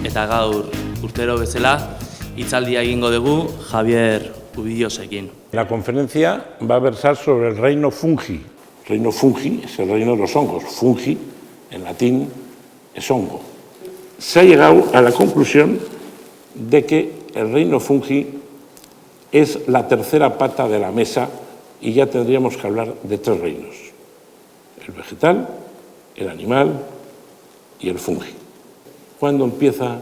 Eta gaur urtero bezala hitzaldia egingo dugu Javier Ubidiosekin. La conferencia va a versar sobre el reino fungi. El reino fungi es el reino de los hongos. Fungi, en latín, es hongo. Se ha llegado a la conclusión de que el reino fungi es la tercera pata de la mesa y ya tendríamos que hablar de tres reinos: el vegetal, el animal y el fungi. ¿Cuándo empieza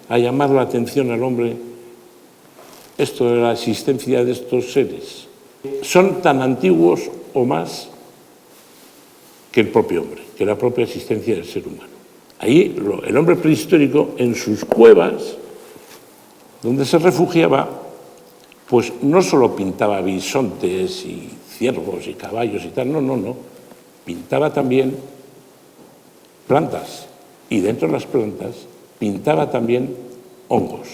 a llamar la atención al hombre esto de la existencia de estos seres? Son tan antiguos o más que el propio hombre, que la propia existencia del ser humano. Ahí el hombre prehistórico, en sus cuevas, donde se refugiaba, pues no solo pintaba bisontes y ciervos y caballos y tal, no. Pintaba también plantas, y dentro de las plantas pintaba también hongos.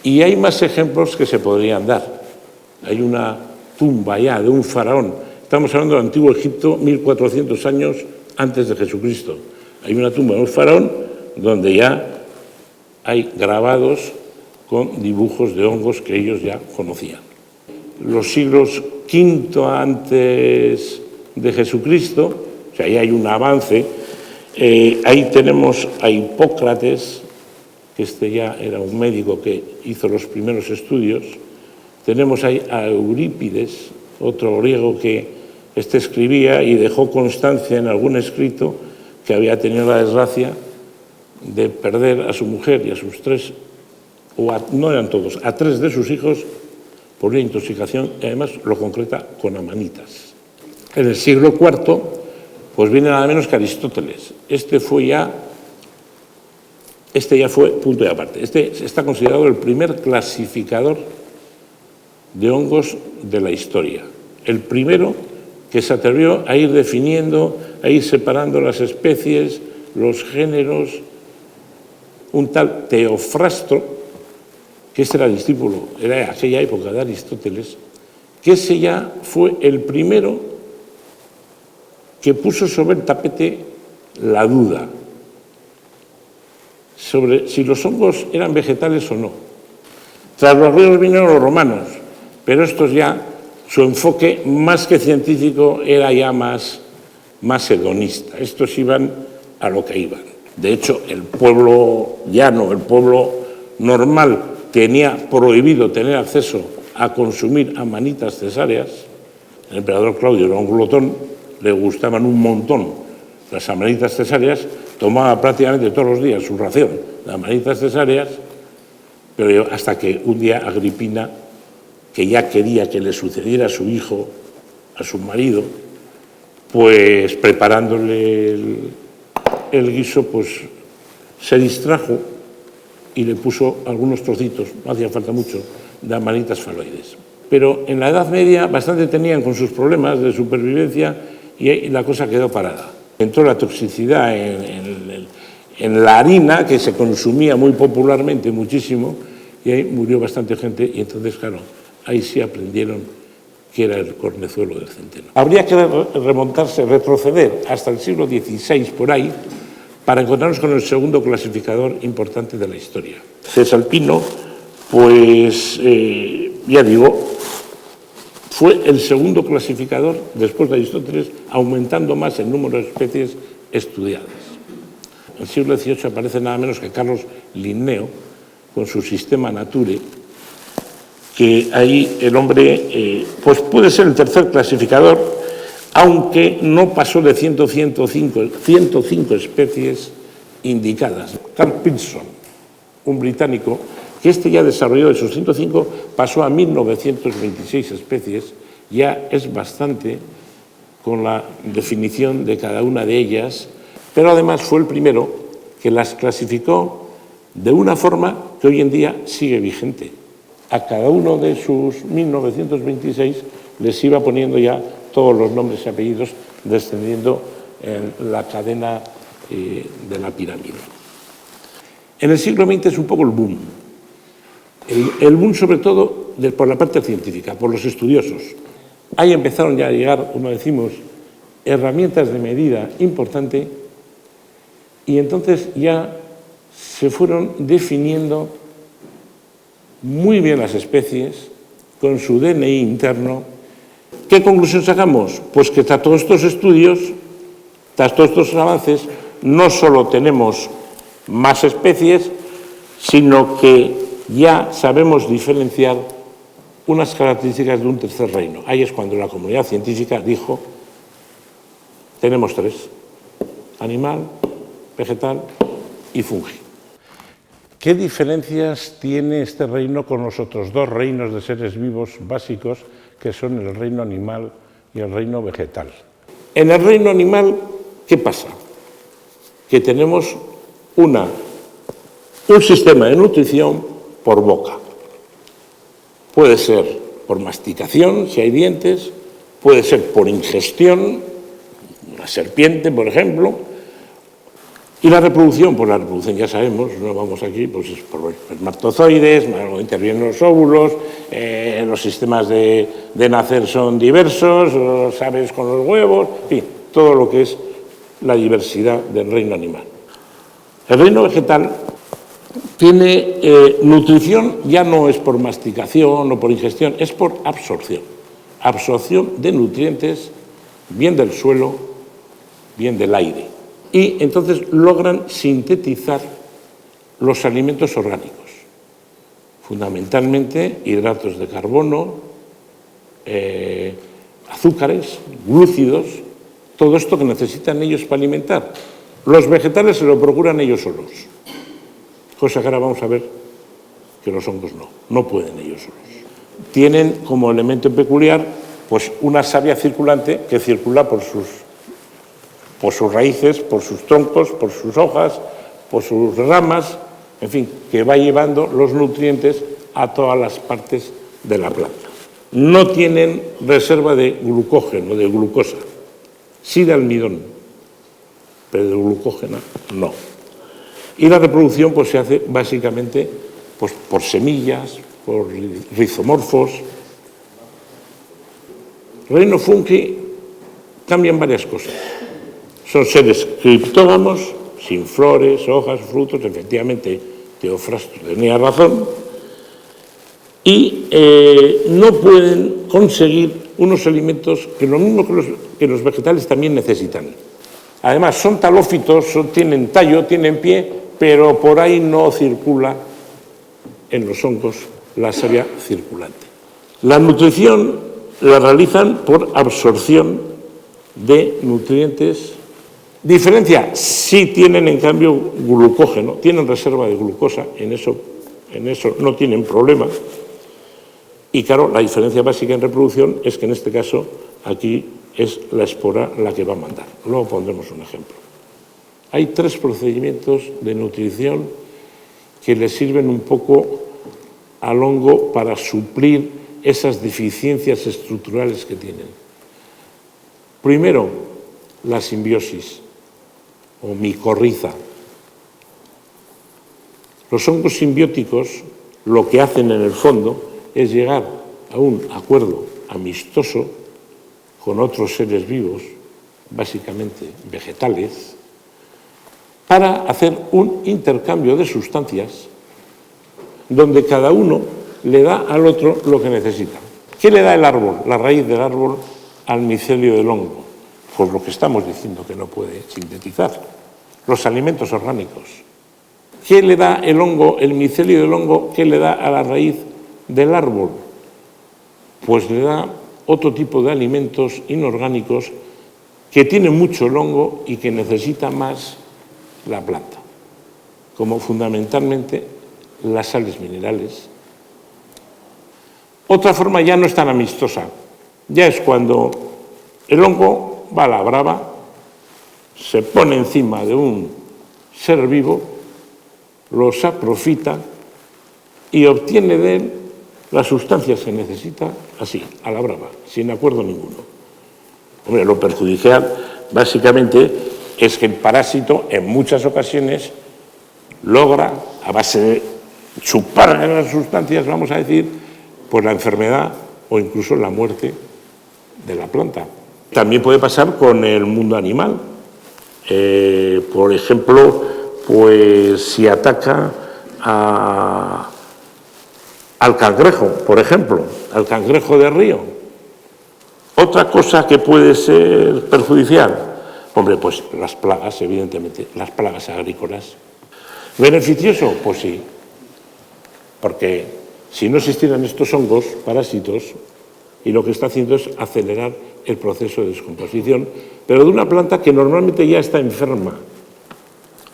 Y hay más ejemplos que se podrían dar. Hay una tumba ya de un faraón, estamos hablando del Antiguo Egipto, 1400 años antes de Jesucristo. Hay una tumba de un faraón donde ya hay grabados con dibujos de hongos que ellos ya conocían. Los siglos V antes de Jesucristo, o sea, ahí hay un avance. Ahí tenemos a Hipócrates, que ya era un médico que hizo los primeros estudios. Tenemos ahí a Eurípides, otro griego que escribía y dejó constancia en algún escrito que había tenido la desgracia de perder a su mujer y a sus tres, no eran todos, a tres de sus hijos por una intoxicación, y además lo concreta con amanitas. En el siglo IV, pues viene nada menos que Aristóteles. Este ya fue punto y aparte. Este está considerado el primer clasificador de hongos de la historia. El primero que se atrevió a ir definiendo, a ir separando las especies, los géneros. Un tal Teofrasto, que era discípulo, era de aquella época de Aristóteles, que ese ya fue el primero que puso sobre el tapete la duda sobre si los hongos eran vegetales o no. Tras los griegos vinieron los romanos, pero estos ya, su enfoque más que científico era ya más hedonista. Estos iban a lo que iban. De hecho, el pueblo llano, el pueblo normal, tenía prohibido tener acceso a consumir amanitas cesáreas. El emperador Claudio era un glotón, le gustaban un montón las amanitas cesáreas, tomaba prácticamente todos los días su ración de amanitas cesáreas, pero hasta que un día Agripina, que ya quería que le sucediera a su hijo, a su marido, pues preparándole el guiso, pues se distrajo y le puso algunos trocitos, no hacía falta mucho, de amanitas faloides. Pero en la Edad Media bastante tenían con sus problemas de supervivencia y la cosa quedó parada. Entró la toxicidad en la harina, que se consumía muy popularmente, muchísimo, y ahí murió bastante gente, y entonces, claro, ahí sí aprendieron que era el cornezuelo del centeno. Habría que remontarse, retroceder hasta el siglo XVI, por ahí, para encontrarnos con el segundo clasificador importante de la historia. Cesalpino, pues, ya digo, fue el segundo clasificador, después de Aristóteles, aumentando más el número de especies estudiadas. En el siglo XVIII aparece nada menos que Carlos Linneo, con su Systema Naturae, que ahí el hombre pues puede ser el tercer clasificador, aunque no pasó de 105 especies indicadas. Carl Pearson, un británico, que ya desarrolló de sus 105, pasó a 1926 especies, ya es bastante con la definición de cada una de ellas, pero además fue el primero que las clasificó de una forma que hoy en día sigue vigente. A cada uno de sus 1926 les iba poniendo ya todos los nombres y apellidos, descendiendo en la cadena de la pirámide. En el siglo XX es un poco el boom. El boom sobre todo por la parte científica, por los estudiosos. Ahí empezaron ya a llegar, como decimos, herramientas de medida importante y entonces ya se fueron definiendo muy bien las especies con su DNI interno. ¿Qué conclusión sacamos? Pues que tras todos estos estudios, tras todos estos avances, no solo tenemos más especies, sino que ya sabemos diferenciar unas características de un tercer reino. Ahí es cuando la comunidad científica dijo, tenemos tres, animal, vegetal y fungi. ¿Qué diferencias tiene este reino con los otros dos reinos de seres vivos básicos, que son el reino animal y el reino vegetal? En el reino animal, ¿qué pasa? Que tenemos un sistema de nutrición por boca. Puede ser por masticación, si hay dientes, puede ser por ingestión, una serpiente, por ejemplo, y la reproducción, pues la reproducción ya sabemos, no vamos aquí, pues es por espermatozoides, intervienen los óvulos, los sistemas de nacer son diversos, los aves con los huevos, en fin, todo lo que es la diversidad del reino animal. El reino vegetal tiene nutrición, ya no es por masticación o por ingestión, es por absorción. Absorción de nutrientes, bien del suelo, bien del aire. Y entonces logran sintetizar los alimentos orgánicos, fundamentalmente hidratos de carbono, azúcares, glúcidos, todo esto que necesitan ellos para alimentar. Los vegetales se lo procuran ellos solos, cosa que ahora vamos a ver que los hongos no pueden ellos solos. Tienen como elemento peculiar pues una savia circulante que circula por sus raíces, por sus troncos, por sus hojas, por sus ramas, en fin, que va llevando los nutrientes a todas las partes de la planta. No tienen reserva de glucógeno, de glucosa, sí de almidón, pero de glucógeno no. Y la reproducción pues, se hace básicamente pues, por semillas, por rizomorfos. Reino fungi cambian varias cosas. Son seres criptógamos, sin flores, hojas, frutos, efectivamente Teofrasto tenía razón, y no pueden conseguir unos alimentos que lo mismo que los vegetales también necesitan. Además, son talófitos, tienen tallo, tienen pie, pero por ahí no circula en los hongos la savia circulante. La nutrición la realizan por absorción de nutrientes. Diferencia, sí tienen en cambio glucógeno, tienen reserva de glucosa, en eso no tienen problema. Y claro, la diferencia básica en reproducción es que en este caso aquí es la espora la que va a mandar. Luego pondremos un ejemplo. Hay tres procedimientos de nutrición que le sirven un poco al hongo para suplir esas deficiencias estructurales que tienen. Primero, la simbiosis o micorriza. Los hongos simbióticos lo que hacen en el fondo es llegar a un acuerdo amistoso con otros seres vivos, básicamente vegetales, para hacer un intercambio de sustancias donde cada uno le da al otro lo que necesita. ¿Qué le da el árbol, la raíz del árbol, al micelio del hongo? Pues lo que estamos diciendo que no puede sintetizar, los alimentos orgánicos. ¿Qué le da el hongo, el micelio del hongo, qué le da a la raíz del árbol? Pues le da otro tipo de alimentos inorgánicos que tiene mucho el hongo y que necesita más la planta, como fundamentalmente las sales minerales. Otra forma ya no es tan amistosa, ya es cuando el hongo va a la brava, se pone encima de un ser vivo, lo saprofita y obtiene de él las sustancias que necesita así, a la brava, sin acuerdo ninguno. Hombre, lo perjudicial básicamente es que el parásito en muchas ocasiones logra, a base de chupar las sustancias, vamos a decir, pues la enfermedad o incluso la muerte de la planta. También puede pasar con el mundo animal. Por ejemplo, pues si ataca al cangrejo, por ejemplo, al cangrejo de río. Otra cosa que puede ser perjudicial, hombre, pues las plagas, evidentemente, las plagas agrícolas. ¿Beneficioso? Pues sí, porque si no existieran estos hongos parásitos, y lo que está haciendo es acelerar el proceso de descomposición, pero de una planta que normalmente ya está enferma.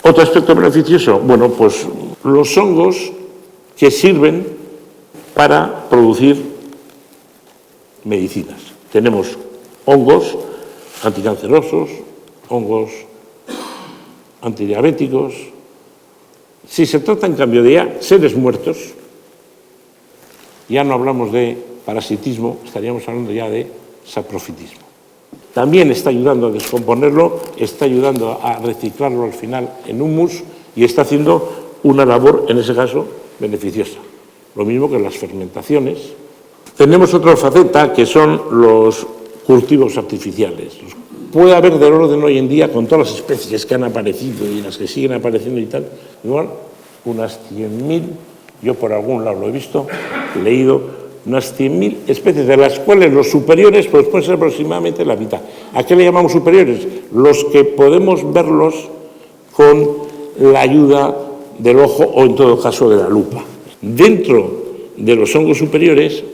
Otro aspecto beneficioso, bueno, pues los hongos que sirven para producir medicinas. Tenemos hongos anticancerosos, hongos antidiabéticos. Si se trata, en cambio, de ya seres muertos, ya no hablamos de parasitismo, estaríamos hablando ya de saprofitismo. También está ayudando a descomponerlo, está ayudando a reciclarlo al final en humus y está haciendo una labor, en ese caso, beneficiosa. Lo mismo que las fermentaciones. Tenemos otra faceta que son los cultivos artificiales. Puede haber del orden hoy en día, con todas las especies que han aparecido y las que siguen apareciendo y tal, igual unas 100.000, yo por algún lado lo he visto, leído, unas 100.000 especies, de las cuales los superiores pues pueden ser aproximadamente la mitad. ¿A qué le llamamos superiores? Los que podemos verlos con la ayuda del ojo o, en todo caso, de la lupa. Dentro de los hongos superiores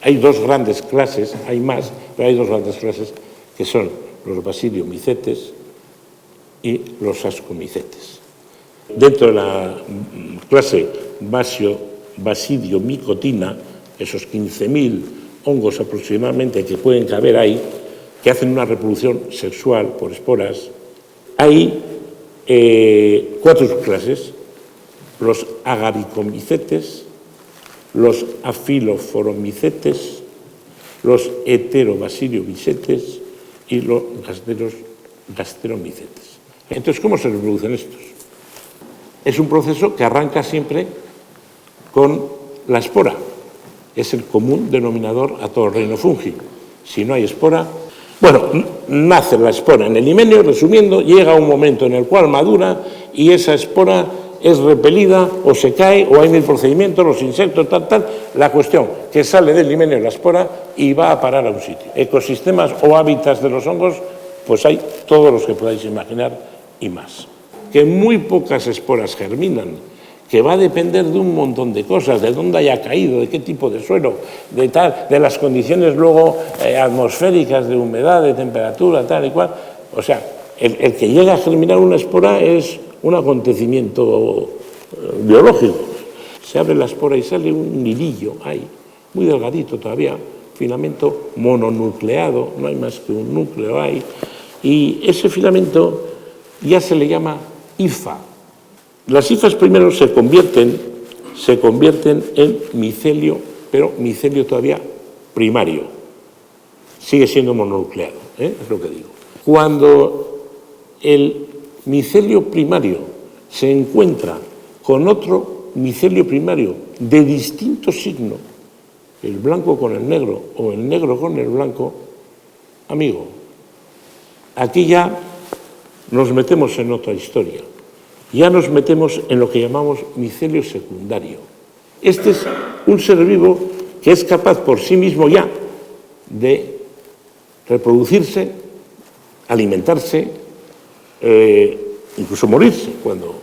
hay dos grandes clases, hay más, pero hay dos grandes clases, que son los basidiomicetes y los ascomicetes. Dentro de la clase basidiomicotina, esos 15.000 hongos aproximadamente que pueden caber ahí, que hacen una reproducción sexual por esporas, hay 4 subclases: los agaricomicetes, los afiloforomicetes, los heterobasidiomicetes y los gasteromicetes. Entonces, ¿cómo se reproducen estos? Es un proceso que arranca siempre con la espora. Es el común denominador a todo el reino fungi. Si no hay espora, bueno, nace la espora en el himenio, resumiendo, llega un momento en el cual madura y esa espora es repelida o se cae o hay 1000 procedimientos, los insectos, tal. La cuestión que sale del himenio la espora y va a parar a un sitio. Ecosistemas o hábitats de los hongos, pues hay todos los que podáis imaginar y más. Que muy pocas esporas germinan, que va a depender de un montón de cosas, de dónde haya caído, de qué tipo de suelo, de las condiciones luego atmosféricas, de humedad, de temperatura, tal y cual. O sea, el que llega a germinar una espora es un acontecimiento biológico. Se abre la espora y sale un hilillo ahí, muy delgadito todavía, filamento mononucleado, no hay más que un núcleo ahí, y ese filamento ya se le llama hifa. Las hifas primero se convierten en micelio, pero micelio todavía primario. Sigue siendo mononucleado, es lo que digo. Cuando el micelio primario se encuentra con otro micelio primario de distinto signo, el blanco con el negro o el negro con el blanco, amigo, aquí ya nos metemos en otra historia. Ya nos metemos en lo que llamamos micelio secundario. Este es un ser vivo que es capaz por sí mismo ya de reproducirse, alimentarse, incluso morirse. Cuando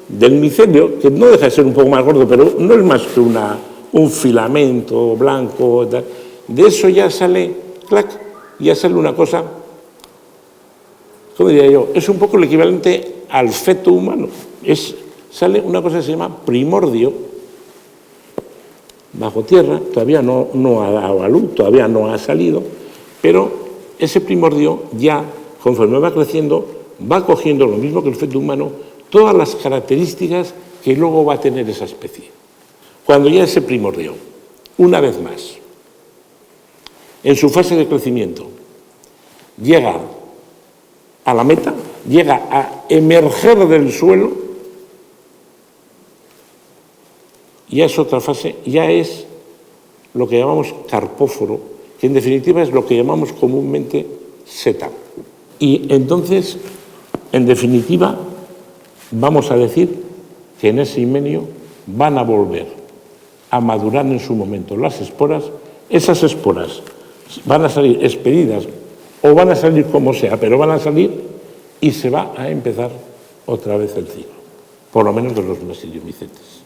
del micelio, que no deja de ser un poco más gordo, pero no es más que un filamento blanco, tal, de eso ya sale, clac, ya sale una cosa, ¿cómo diría yo? Es un poco el equivalente al feto humano. Sale una cosa que se llama primordio, bajo tierra, todavía no ha dado a luz, todavía no ha salido, pero ese primordio ya, conforme va creciendo, va cogiendo lo mismo que el feto humano, todas las características que luego va a tener esa especie. Cuando ya ese primordio, una vez más, en su fase de crecimiento, llega a la meta, llega a emerger del suelo, ya es otra fase, ya es lo que llamamos carpóforo, que en definitiva es lo que llamamos comúnmente seta. Y entonces, en definitiva, vamos a decir que en ese himenio van a volver a madurar en su momento las esporas. Esas esporas van a salir expedidas o van a salir como sea, pero van a salir y se va a empezar otra vez el ciclo, por lo menos de los mesiliomícetes.